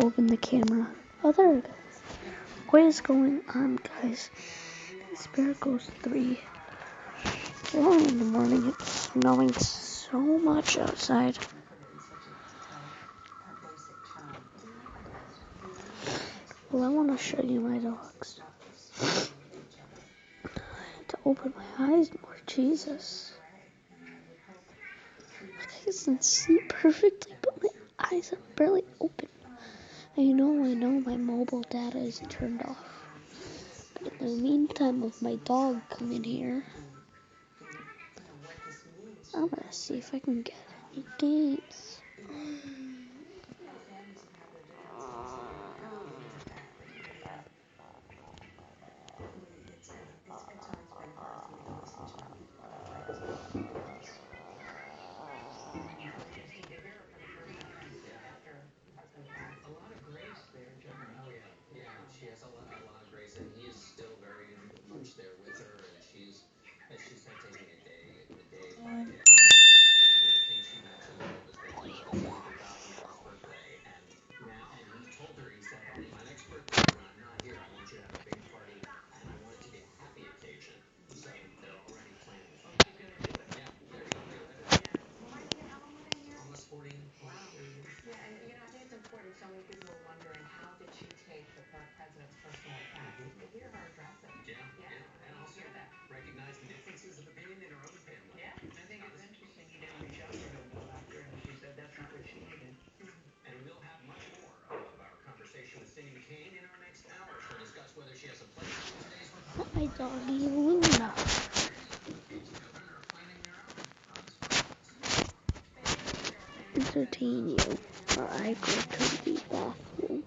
open the camera. Oh, there it is. What is going on, guys? Spirit Ghost 3. 1 in the morning. It's snowing so much outside. Well, I want to show you my dogs. I had to open my eyes more. Jesus. I can see perfectly, but my eyes are barely open. I know my mobile data is turned off. But in the meantime of my dog coming here, I'm gonna see if I can get any games. She has a lot of grace, and he is still very much there with her, and she's kind of taking it day by day. One of the things she mentioned was that this is her daughter's birthday, and he told her, he said, my next birthday when I'm not here, I want you to have a big party, and I want it to be a happy occasion. So they're already planning for that. Yeah, there you go. Are you ready? Almost 14 years. Yeah, and I think it's important. So many people were wondering, how did she take the president's personal attack? To hear her address it. Yeah. And also that recognize the differences of opinion in her own family. Yeah, I think it's interesting. He didn't reach out to her to go after her, and she said that's not what she needed. And we'll have much more of our conversation with Cindy McCain in our next hour. She'll discuss whether she has a place in today's Republican My Party. doggy Luna. Kate's children are planning their outing on this podcast. Entertain you, or I go to the bathroom.